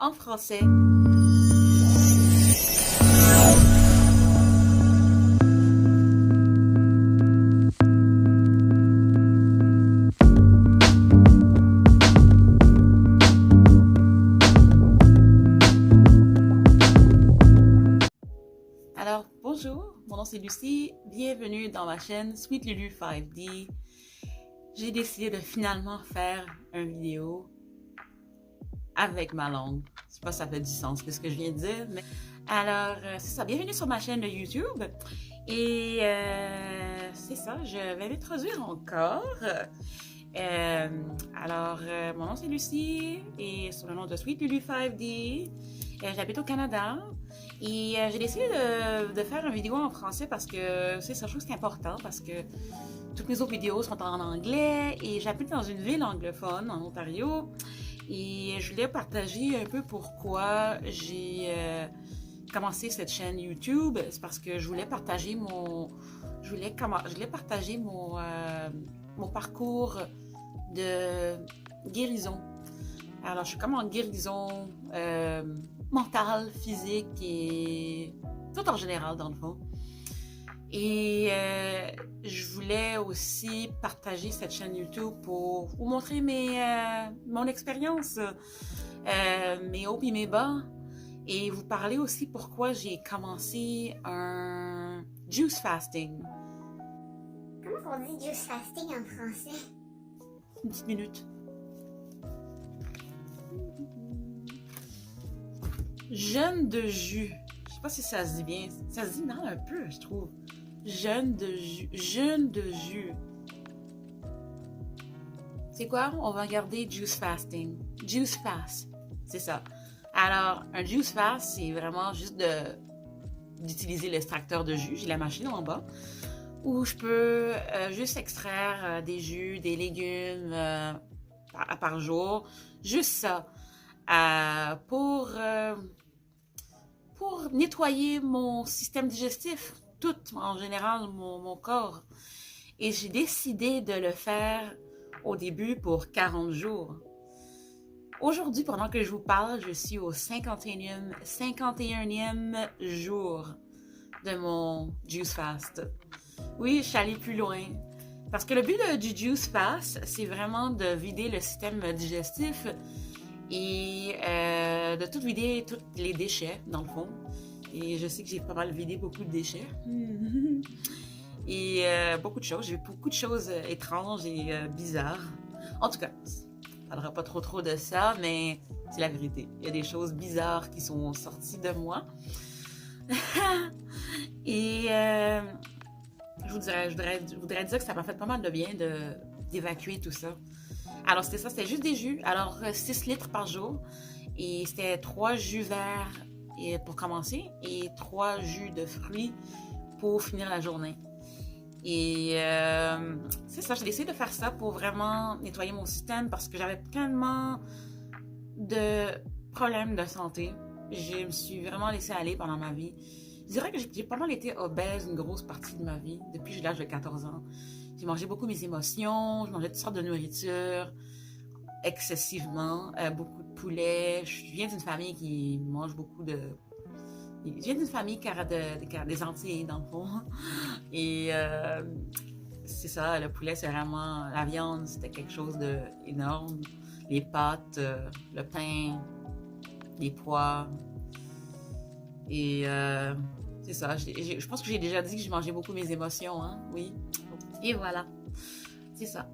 en français. Alors, bonjour, mon nom c'est Lucie, bienvenue dans ma chaîne Sweet Lulu 5D. J'ai décidé de finalement faire une vidéo avec ma langue. Je sais pas si ça fait du sens ce que je viens de dire, mais... Alors, c'est ça, bienvenue sur ma chaîne de YouTube. Et c'est ça, je vais m'introduire encore. Mon nom c'est Lucie, et sur le nom de Sweet Lulu 5D. J'habite au Canada. Et j'ai décidé de faire une vidéo en français parce que c'est ça, je trouve que c'est important parce que toutes mes autres vidéos sont en anglais et j'habite dans une ville anglophone, en Ontario. Et je voulais partager un peu pourquoi j'ai commencé cette chaîne YouTube. C'est parce que je voulais partager mon parcours de guérison. Alors, je suis comme en guérison mentale, physique et tout en général, dans le fond. Et je voulais aussi partager cette chaîne YouTube pour vous montrer mon expérience, mes hauts et mes bas, et vous parler aussi pourquoi j'ai commencé un juice fasting. Comment on dit juice fasting en français? Une petite minute. Jeûne de jus. Je sais pas si ça se dit bien. Ça se dit mal un peu, je trouve. Jeûne de jus. Jeûne de jus. C'est quoi? On va regarder juice fasting. Juice fast. C'est ça. Alors, un juice fast, c'est vraiment juste d'utiliser l'extracteur de jus. J'ai la machine en bas. Où je peux juste extraire des jus, des légumes par jour. Juste ça. Pour nettoyer mon système digestif, tout en général, mon corps. Et j'ai décidé de le faire au début pour 40 jours. Aujourd'hui, pendant que je vous parle, je suis au 51e jour de mon Juice Fast. Oui, je suis allée plus loin. Parce que le but du Juice Fast, c'est vraiment de vider le système digestif et de tout vider tous les déchets, dans le fond. Et je sais que j'ai pas mal vidé beaucoup de déchets. Et beaucoup de choses. J'ai vu beaucoup de choses étranges et bizarres. En tout cas, on ne parlera pas trop de ça, mais c'est la vérité. Il y a des choses bizarres qui sont sorties de moi. Et je voudrais dire que ça m'a fait pas mal de bien d'évacuer tout ça. Alors, c'était ça, c'était juste des jus. Alors, 6 litres par jour. Et c'était 3 jus verts pour commencer et 3 jus de fruits pour finir la journée. Et c'est ça, j'ai décidé de faire ça pour vraiment nettoyer mon système parce que j'avais tellement de problèmes de santé. Je me suis vraiment laissée aller pendant ma vie. Je dirais que j'ai pas mal été obèse une grosse partie de ma vie, depuis l'âge de 14 ans. J'ai mangé beaucoup mes émotions, je mangeais toutes sortes de nourriture, excessivement, beaucoup de poulet. Je viens d'une famille qui mange beaucoup de... Je viens d'une famille qui a des Antilles, dans le fond. Et c'est ça, le poulet, c'est vraiment... La viande, c'était quelque chose d'énorme. Les pâtes, le pain, les pois. Et c'est ça, je pense que j'ai déjà dit que je mangeais beaucoup mes émotions, hein, oui. Et voilà, c'est ça.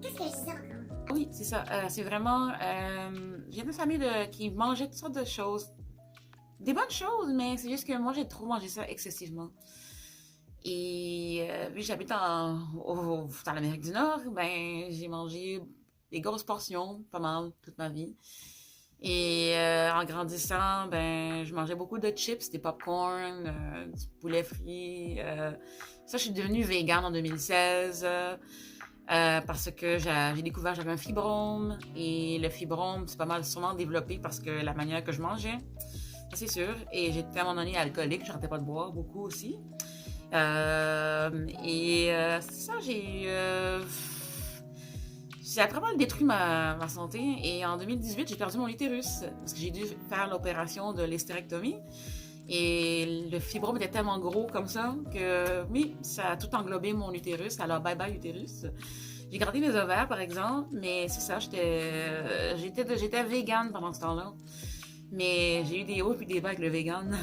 Qu'est-ce que je disais encore? Oui, c'est ça, c'est vraiment... j'ai une famille qui mangeait toutes sortes de choses. Des bonnes choses, mais c'est juste que moi, j'ai trop mangé ça excessivement. Et vu que j'habite dans l'Amérique du Nord, ben j'ai mangé des grosses portions, pas mal, toute ma vie. Et en grandissant, ben, je mangeais beaucoup de chips, des popcorn, du poulet frit. Ça, je suis devenue végane en 2016 parce que j'ai découvert que j'avais un fibrome. Et le fibrome, c'est pas mal sûrement développé parce que la manière que je mangeais, ça c'est sûr. Et j'étais à un moment donné alcoolique, je n'arrêtais pas de boire beaucoup aussi. C'est ça, ça a vraiment détruit ma santé. Et en 2018, j'ai perdu mon utérus parce que j'ai dû faire l'opération de l'hystérectomie. Et le fibrome était tellement gros comme ça que, oui, ça a tout englobé mon utérus. Alors, bye bye utérus. J'ai gardé mes ovaires, par exemple, mais c'est ça, j'étais végane pendant ce temps-là. Mais j'ai eu des hauts et des bas avec le vegan.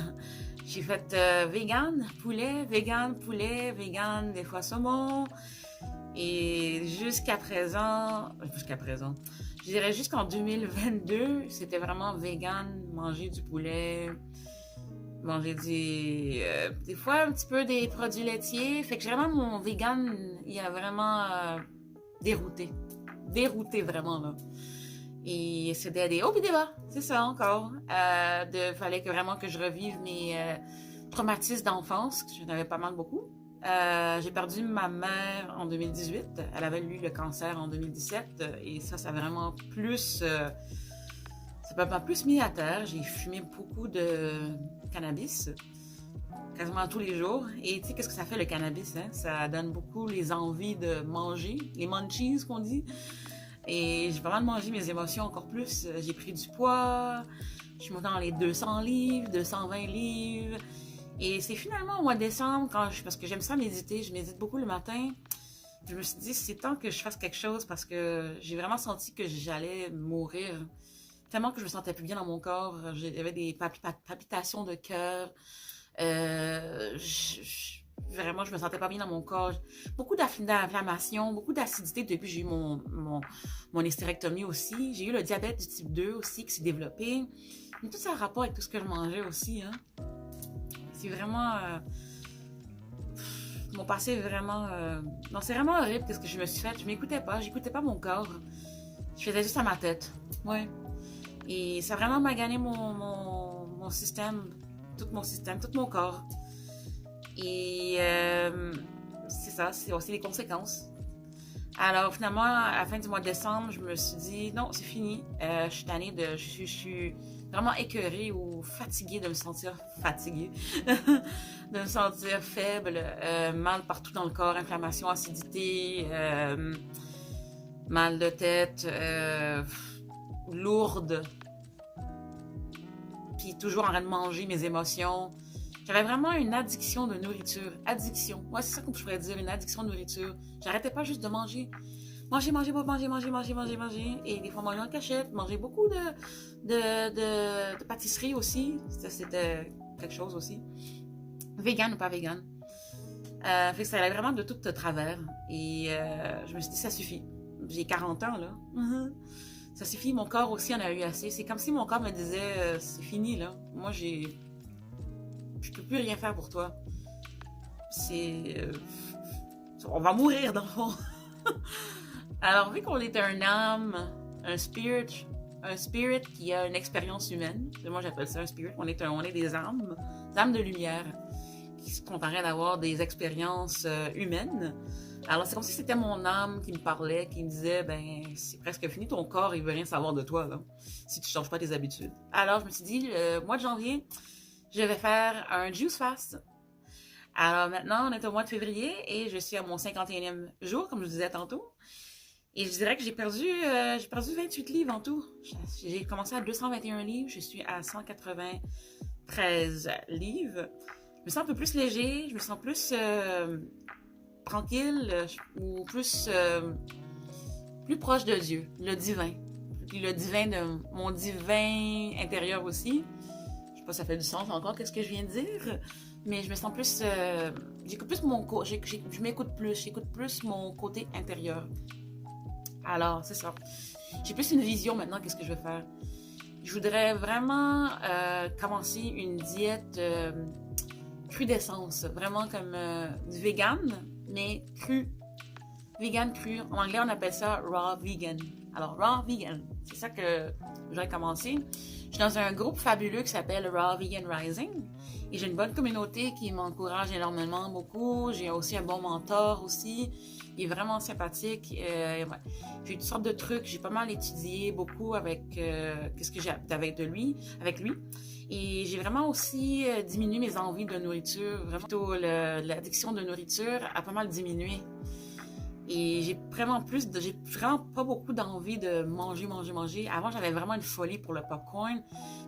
J'ai fait vegan, poulet, vegan, des fois saumon. Et jusqu'à présent, je dirais jusqu'en 2022, c'était vraiment vegan, manger du poulet, manger des fois un petit peu des produits laitiers. Fait que vraiment mon vegan, il a vraiment dérouté vraiment là. Et c'était des hauts et des bas, c'est ça encore. Fallait que vraiment que je revive mes traumatismes d'enfance, que j'en avais pas mal beaucoup. J'ai perdu ma mère en 2018. Elle avait eu le cancer en 2017. Et ça a vraiment plus... ça m'a plus mis à terre. J'ai fumé beaucoup de cannabis, quasiment tous les jours. Et tu sais, qu'est-ce que ça fait le cannabis, hein? Ça donne beaucoup les envies de manger, les munchies qu'on dit. Et j'ai pas mal mangé mes émotions encore plus. J'ai pris du poids. Je suis montée dans les 200 livres, 220 livres. Et c'est finalement au mois de décembre, parce que j'aime ça méditer, je médite beaucoup le matin. Je me suis dit, c'est temps que je fasse quelque chose parce que j'ai vraiment senti que j'allais mourir. Tellement que je me sentais plus bien dans mon corps. J'avais des palpitations de cœur. Vraiment, je me sentais pas bien dans mon corps. Beaucoup d'inflammation, beaucoup d'acidité depuis que j'ai eu mon hystérectomie aussi. J'ai eu le diabète du type 2 aussi qui s'est développé. Mais tout ça a rapport avec tout ce que je mangeais aussi, hein. C'est vraiment... mon passé est vraiment... Non, c'est vraiment horrible ce que je me suis fait. Je m'écoutais pas, j'écoutais pas mon corps. Je faisais juste à ma tête. Ouais. Et ça a vraiment magané mon système, tout mon corps. Et c'est ça, c'est aussi les conséquences. Alors finalement, à la fin du mois de décembre, je me suis dit, non, c'est fini. Je suis tannée je suis vraiment écœurée ou fatiguée de me sentir fatiguée, de me sentir faible, mal partout dans le corps, inflammation, acidité, mal de tête, lourde, puis toujours en train de manger mes émotions. J'avais vraiment une addiction de nourriture. Addiction. Moi, c'est ça que je pourrais dire, une addiction de nourriture. J'arrêtais pas juste de manger. Manger. Et des fois, manger en cachette. Manger beaucoup de pâtisserie aussi. C'était quelque chose aussi. Vegan ou pas vegan. Fait que ça allait vraiment de tout de travers. Et je me suis dit, ça suffit. J'ai 40 ans, là. Ça suffit. Mon corps aussi en a eu assez. C'est comme si mon corps me disait, c'est fini, là. Moi, je peux plus rien faire pour toi. On va mourir, dans le fond. Alors, vu qu'on est un âme, un spirit qui a une expérience humaine, moi j'appelle ça un spirit, on est des âmes de lumière, qui sont en train d'avoir des expériences humaines. Alors, c'est comme si c'était mon âme qui me parlait, qui me disait, ben, c'est presque fini, ton corps, il veut rien savoir de toi, là, si tu changes pas tes habitudes. Alors, je me suis dit, le mois de janvier, je vais faire un juice fast. Alors maintenant, on est au mois de février et je suis à mon 51e jour, comme je vous disais tantôt. Et je dirais que j'ai perdu 28 livres en tout. J'ai commencé à 221 livres, je suis à 193 livres. Je me sens un peu plus léger, je me sens plus tranquille ou plus proche de Dieu, le divin. Puis le divin de mon divin intérieur aussi. Je sais pas si ça fait du sens encore, qu'est-ce que je viens de dire, mais je me sens plus... j'écoute plus je m'écoute plus, j'écoute plus mon côté intérieur. Alors, c'est ça. J'ai plus une vision maintenant, qu'est-ce que je vais faire. Je voudrais vraiment commencer une diète crue d'essence, vraiment comme du vegan, mais cru. Vegan cru. En anglais, on appelle ça raw vegan. Alors, raw vegan, c'est ça que je vais commencer. Je suis dans un groupe fabuleux qui s'appelle Raw Vegan Rising et j'ai une bonne communauté qui m'encourage énormément beaucoup. J'ai aussi un bon mentor aussi. Il est vraiment sympathique. Ouais. J'ai toutes sortes de trucs. J'ai pas mal étudié beaucoup avec qu'est-ce que j'ai avec lui. Et j'ai vraiment aussi diminué mes envies de nourriture. Vraiment, l'addiction de nourriture a pas mal diminué. Et j'ai vraiment pas beaucoup d'envie de manger. Avant, j'avais vraiment une folie pour le popcorn.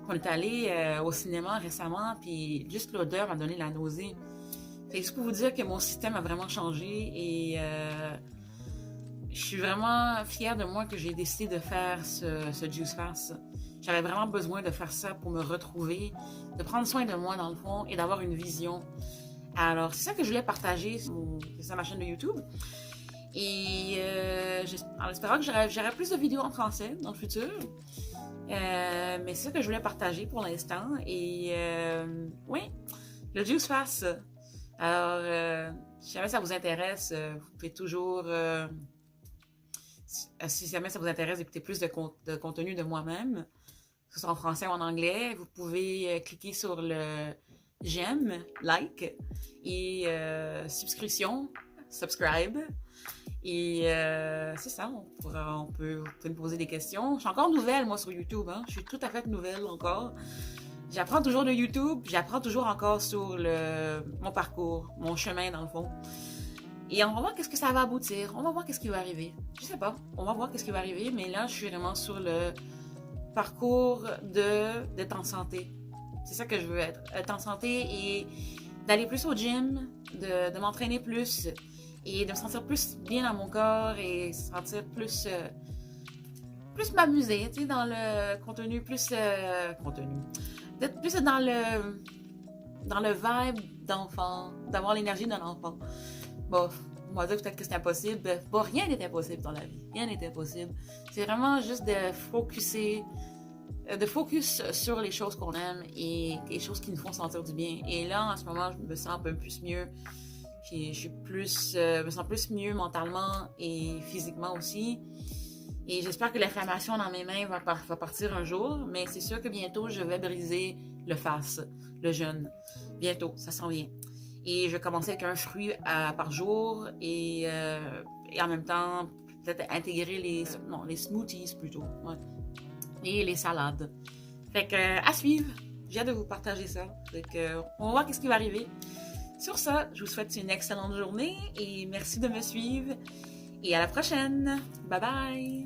On est allé au cinéma récemment, puis juste l'odeur m'a donné la nausée. C'est juste pour vous dire que mon système a vraiment changé et je suis vraiment fière de moi que j'ai décidé de faire ce Juice Fast. J'avais vraiment besoin de faire ça pour me retrouver, de prendre soin de moi dans le fond et d'avoir une vision. Alors, c'est ça que je voulais partager sur ma chaîne de YouTube. Et en espérant que j'aurai plus de vidéos en français dans le futur. Mais c'est ça que je voulais partager pour l'instant. Et oui, le Juice Fast. Alors, si jamais ça vous intéresse, vous pouvez toujours... si jamais ça vous intéresse d'écouter plus de contenu de moi-même, que ce soit en français ou en anglais, vous pouvez cliquer sur le j'aime, like et subscribe. Et c'est ça, vous pouvez me poser des questions. Je suis encore nouvelle, moi, sur YouTube. Hein? Je suis tout à fait nouvelle encore. J'apprends toujours de YouTube, j'apprends toujours encore sur mon parcours, mon chemin, dans le fond. Et on va voir qu'est-ce que ça va aboutir. On va voir qu'est-ce qui va arriver. Je sais pas. On va voir qu'est-ce qui va arriver. Mais là, je suis vraiment sur le parcours d'être en santé. C'est ça que je veux être. Être en santé et d'aller plus au gym, de m'entraîner plus et de me sentir plus bien dans mon corps et sentir plus m'amuser, tu sais, dans le contenu, d'être plus dans le vibe d'enfant, d'avoir l'énergie d'un enfant. Bon, on va dire peut-être que c'est impossible. Bon, rien n'est impossible dans la vie. Rien n'est impossible. C'est vraiment juste de focus sur les choses qu'on aime et les choses qui nous font sentir du bien. Et là, en ce moment, je me sens un peu plus mieux. Me sens plus mieux mentalement et physiquement aussi. Et j'espère que l'inflammation dans mes mains va partir un jour. Mais c'est sûr que bientôt, je vais briser le fast, le jeûne. Bientôt, ça s'en vient. Et je vais commencer avec un fruit par jour et en même temps, peut-être intégrer les smoothies plutôt. Ouais. Et les salades. Fait que, à suivre. J'ai hâte de vous partager ça. Fait que, on va voir qu'est-ce qui va arriver. Sur ça, je vous souhaite une excellente journée et merci de me suivre. Et à la prochaine. Bye bye!